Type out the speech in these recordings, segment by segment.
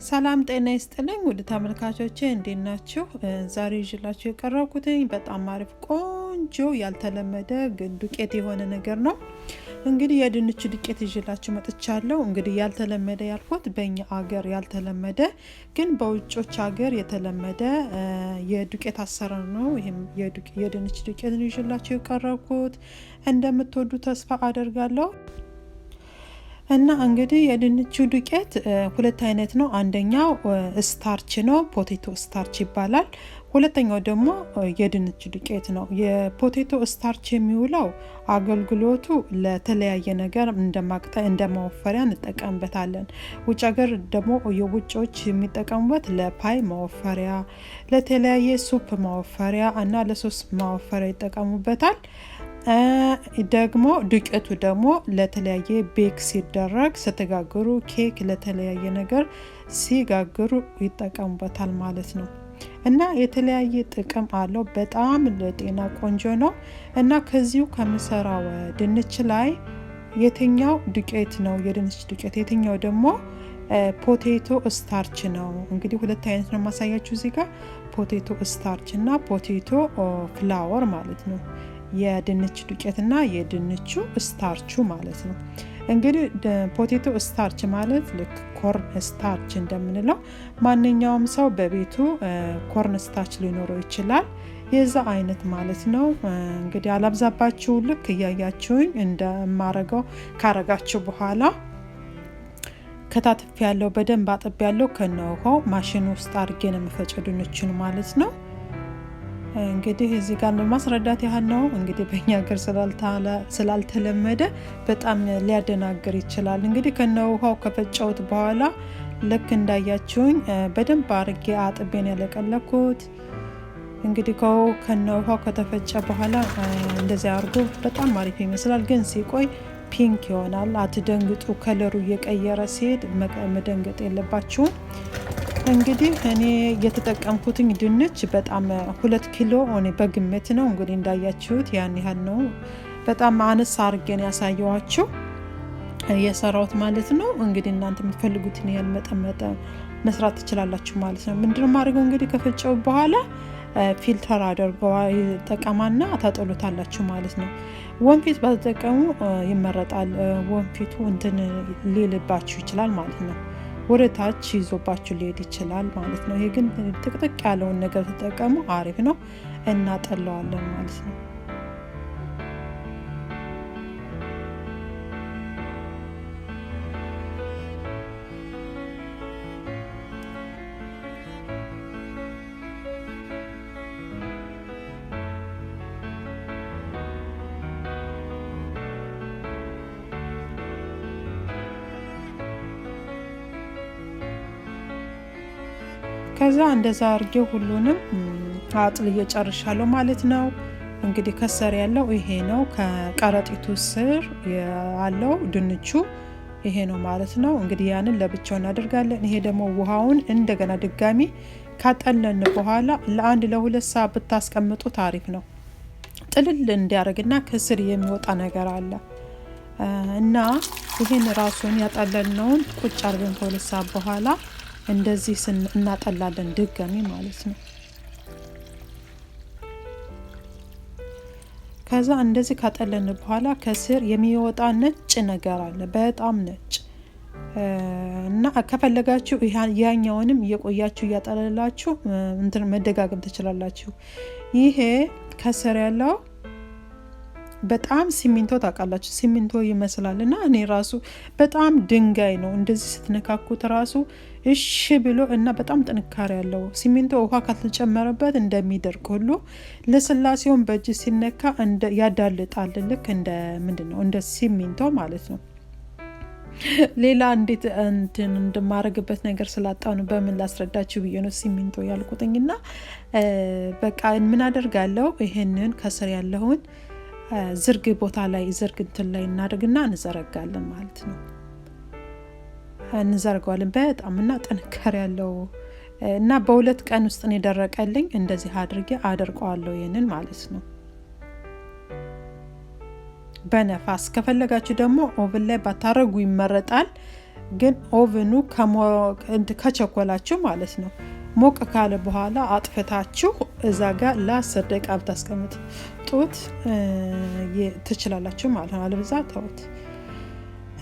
ሰላም ጤና ይስጥልኝ ውድ ተመልካቾቼ እንዴት ናችሁ? ዛሬ ይዤላችሁ የቀረብኩት በጣም አሪፍ ቆንጆ ያልተለመደ ግን ዱቄት የሆነ ነገር ነው። እንግዲህ የድንች ዱቄት ይዤላችሁ መጥቻለሁ። እንግዲህ ያልተለመደ ያልኩት በእኛ ሀገር ያልተለመደ ግን በውጮች ሀገር የተለመደ የዱቄት አሰራር ነው። ይሄም የድንች ዱቄት ነው ይዤላችሁ የቀረብኩት። እንደምትወዱ ተስፋ አደርጋለሁ። እና እንግዲህ የድንቹ ዱቄት ሁለት አይነት ነው። አንደኛው ስታርች ነው፣ ፖቴቶ ስታርች ይባላል። ሁለተኛው ደግሞ የድንች ዱቄት ነው። የፖቴቶ ስታርች የሚውለው አገልግሎቱ ለተለያየ ነገር እንደማወፈሪያ እንጠቀምበታለን። ውጭ ሀገር ደግሞ የውጮች የሚጠቀሙበት ለፓይ ማወፈሪያ፣ ለተለያየ ሱፕ ማወፈሪያ እና ለሶስ ማወፈሪያ ይጠቀሙበታል። ደግሞ ዱቄቱ ደግሞ ለተለያየ ቤክ ሲደረግ ስትጋግሩ ኬክ ለተለያየ ነገር ሲጋግሩ ይጠቀሙበታል ማለት ነው። እና የተለያየ ጥቅም አለው። በጣም ለጤና ቆንጆ ነው። እና ከዚሁ ከምሰራው ድንች ላይ የትኛው ዱቄት ነው የድንች ዱቄት፣ የትኛው ደግሞ ፖቴቶ ስታርች ነው። እንግዲህ ሁለት አይነት ነው ማሳያችሁ እዚህ ጋር ፖቴቶ ስታርች እና ፖቴቶ ፍላወር ማለት ነው። የድንች ዱቄትና የድንቹ ስታርቹ ማለት ነው። እንግዲህ ፖቴቶ ስታርች ማለት ልክ ኮርን ስታርች እንደምንለው ማንኛውም ሰው በቤቱ ኮርን ስታርች ሊኖረው ይችላል። የዛ አይነት ማለት ነው። እንግዲህ አላብዛባችሁ፣ ልክ እያያችሁኝ እንደማረገው ካረጋችሁ በኋላ ከታትፍ ያለው በደንብ አጥብ ያለው ከነውሃው ማሽን ውስጥ አድርጌ ነው የምፈጨው ድንቹን ማለት ነው። እንግዲህ እዚህ ጋር ለማስረዳት ያህል ነው። እንግዲህ በእኛ ሀገር ስላልተለመደ በጣም ሊያደናግር ይችላል። እንግዲህ ከነውሃው ከፈጨውት በኋላ ልክ እንዳያችሁኝ በደንብ አርጌ አጥቤን ያለቀለኩት። እንግዲህ ከነውሃው ከተፈጨ በኋላ እንደዚህ አርጎ በጣም አሪፍ ይመስላል። ግን ሲቆይ ፒንክ ይሆናል። አትደንግጡ። ከለሩ እየቀየረ ሲሄድ መደንገጥ የለባችሁም። እንግዲህ እኔ የተጠቀምኩትኝ ድንች በጣም 2 ኪሎ ሆነ በግምት ነው። እንግዲህ እንዳያችሁት ያን ያህል ነው። በጣም አነስ አርጌን ያሳየዋችሁ የሰራውት ማለት ነው። እንግዲህ እናንተ የምትፈልጉትን ያህል መጠን መስራት ትችላላችሁ ማለት ነው። ምንድነው ማድረገው እንግዲህ ከፈጨው በኋላ ፊልተር አድርገው ተጠቀማና ታጠሉታላችሁ ማለት ነው። ወንፊት ባትጠቀሙ ይመረጣል። ወንፊቱ እንትን ሊልባችሁ ይችላል ማለት ነው። ወደ ታች ይዞባችሁ ሊሄድ ይችላል ማለት ነው። ይሄ ግን ጥቅጥቅ ያለውን ነገር ተጠቀሙ፣ አሪፍ ነው። እናጠለዋለን ማለት ነው። ከዛ እንደዛ አርጌ ሁሉንም አጥልዬ ጨርሻለሁ ማለት ነው። እንግዲህ ከስር ያለው ይሄ ነው። ከቀረጢቱ ስር ያለው ድንቹ ይሄ ነው ማለት ነው። እንግዲህ ያንን ለብቻው እናደርጋለን። ይሄ ደግሞ ውሃውን እንደገና ድጋሚ ካጠለን በኋላ ለ1-2 ሰዓት ብታስቀምጡ ታሪፍ ነው። ጥልል እንዲያደርግና ከስር የሚወጣ ነገር አለ እና ይሄን ራሱን ያጠለልነውን ቁጭ አርገን ከ2 ሰዓት በኋላ እንደዚህ እናጠላለን ድጋሚ ማለት ነው። ከዛ እንደዚህ ካጠለን በኋላ ከስር የሚወጣ ነጭ ነገር አለ፣ በጣም ነጭ እና ከፈለጋችሁ ያኛውንም እየቆያችሁ እያጠለላችሁ እንትን መደጋገም ትችላላችሁ። ይሄ ከስር ያለው በጣም ሲሚንቶ ታውቃላችሁ፣ ሲሚንቶ ይመስላል እና እኔ ራሱ በጣም ድንጋይ ነው። እንደዚህ ስትነካኩት ራሱ እሺ ብሎ እና በጣም ጥንካሬ ያለው ሲሚንቶ ውሃ ካልተጨመረበት እንደሚደርቅ ሁሉ ለስላሴውን በእጅ ሲነካ ያዳልጣል። ልክ እንደ ምንድነው እንደ ሲሚንቶ ማለት ነው። ሌላ እንዴት እንትን እንደማረግበት ነገር ስላጣው ነው በምን ላስረዳችሁ ብዬ ነው ሲሚንቶ ያልኩትኝና በቃ ምን አደርጋለሁ ይሄንን ከስር ያለውን ዝርግ ቦታ ላይ ዝርግ እንትን ላይ እናደርግና እንዘረጋለን ማለት ነው። እንዘርጋለን በጣም እና ጥንካሬ ያለው እና በ2 ቀን ውስጥ ነው የደረቀልኝ። እንደዚህ አድርጌ አደርቀዋለሁ ይሄንን ማለት ነው። በነፋስ ከፈለጋችሁ ደግሞ ኦቨን ላይ ባታረጉ ይመረጣል። ግን ኦቨኑ ከቸኮላችሁ ማለት ነው ሞቅ ካለ በኋላ አጥፍታችሁ እዛ ጋር ለ10 ደቂቃ ብታስቀምጡት ትችላላችሁ ማለት ነው። አለበዛ ተውት።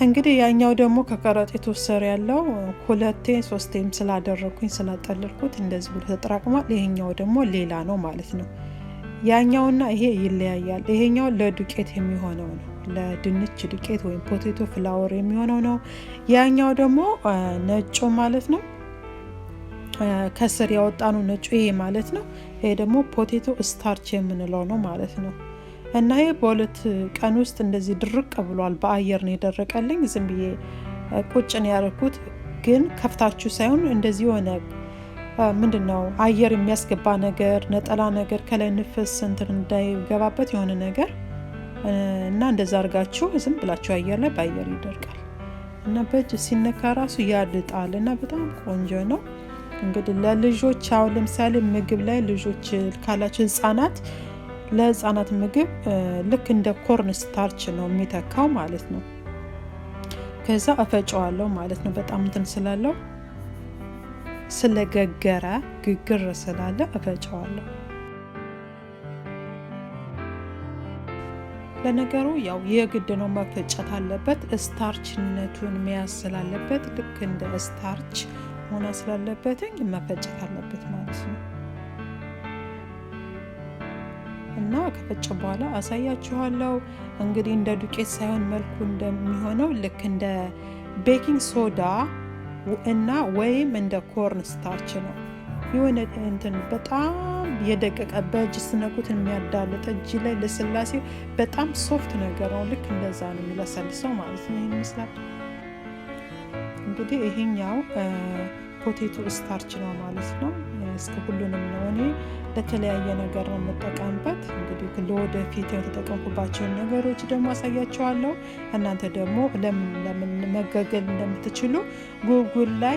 እንግዲህ ያኛው ደግሞ ከከረጢቱ ስር ያለው 2-3ም ስላደረኩኝ ስላጠለልኩት እንደዚህ ብሎ ተጠራቅሟል። ይሄኛው ደግሞ ሌላ ነው ማለት ነው። ያኛውና ይሄ ይለያያል። ይሄኛው ለዱቄት የሚሆነው ነው፣ ለድንች ዱቄት ወይም ፖቴቶ ፍላወር የሚሆነው ነው። ያኛው ደግሞ ነጩ ማለት ነው፣ ከስር ያወጣነው ነጩ ይሄ ማለት ነው። ይሄ ደግሞ ፖቴቶ ስታርች የምንለው ነው ማለት ነው። እና ይሄ በሁለት ቀን ውስጥ እንደዚህ ድርቅ ብሏል። በአየር ነው የደረቀልኝ። ዝም ብዬ ቁጭ ነው ያደረኩት። ግን ከፍታችሁ ሳይሆን እንደዚህ ሆነ ምንድነው አየር የሚያስገባ ነገር ነጠላ ነገር ከላይ ንፍስ እንትን እንዳይገባበት የሆነ ነገር እና እንደዛ አድርጋችሁ ዝም ብላችሁ አየር ላይ በአየር ይደርቃል። እና በእጅ ሲነካ ራሱ ያድጣል እና በጣም ቆንጆ ነው። እንግዲህ ለልጆች አሁን ለምሳሌ ምግብ ላይ ልጆች ካላችሁ ለህፃናት ምግብ ልክ እንደ ኮርን ስታርች ነው የሚተካው ማለት ነው። ከዛ አፈጨዋለሁ ማለት ነው። በጣም እንትን ስላለው ስለገገረ ግግር ስላለ አፈጨዋለሁ። ለነገሩ ያው የግድ ነው መፈጨት አለበት። ስታርችነቱን መያዝ ስላለበት ልክ እንደ ስታርች ሆና ስላለበት መፈጨት አለበት ማለት ነው። እና ከፈጨ በኋላ አሳያችኋለሁ። እንግዲህ እንደ ዱቄት ሳይሆን መልኩ እንደሚሆነው ልክ እንደ ቤኪንግ ሶዳ እና ወይም እንደ ኮርን ስታርች ነው። የሆነ እንትን በጣም የደቀቀ በእጅ ስነኩት የሚያዳልጥ እጅ ላይ ለስላሴ በጣም ሶፍት ነገር ነው። ልክ እንደዛ ነው የሚለሰልሰው ማለት ነው። ይሄን ይመስላል። እንግዲህ ይሄኛው ፖቴቶ ስታርች ነው ማለት ነው። እስከ ሁሉንም ነው እኔ ለተለያየ ነገር ነው የምጠቀምበት። እንግዲህ ለወደፊት የተጠቀምኩባቸውን ነገሮች ደግሞ አሳያችኋለሁ። እናንተ ደግሞ ለምን መገገል እንደምትችሉ ጉግል ላይ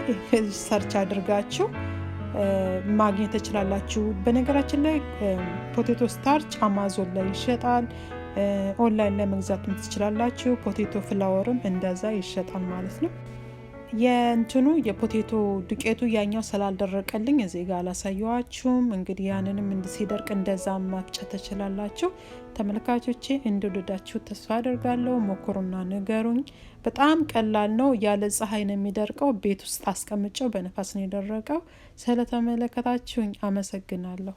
ሰርች አድርጋችሁ ማግኘት ትችላላችሁ። በነገራችን ላይ ፖቴቶ ስታርች አማዞን ላይ ይሸጣል። ኦንላይን ላይ መግዛት ትችላላችሁ። ፖቴቶ ፍላወርም እንደዛ ይሸጣል ማለት ነው። የእንትኑ የፖቴቶ ዱቄቱ ያኛው ስላልደረቀልኝ እዚህ ጋር አላሳየዋችሁም። እንግዲህ ያንንም ሲደርቅ እንደዛ ማፍጨት ትችላላችሁ። ተመልካቾቼ እንደወደዳችሁ ተስፋ አደርጋለሁ። ሞክሩና ንገሩኝ። በጣም ቀላል ነው። ያለ ፀሐይ ነው የሚደርቀው። ቤት ውስጥ አስቀምጨው በነፋስ ነው የደረቀው። ስለተመለከታችሁኝ አመሰግናለሁ።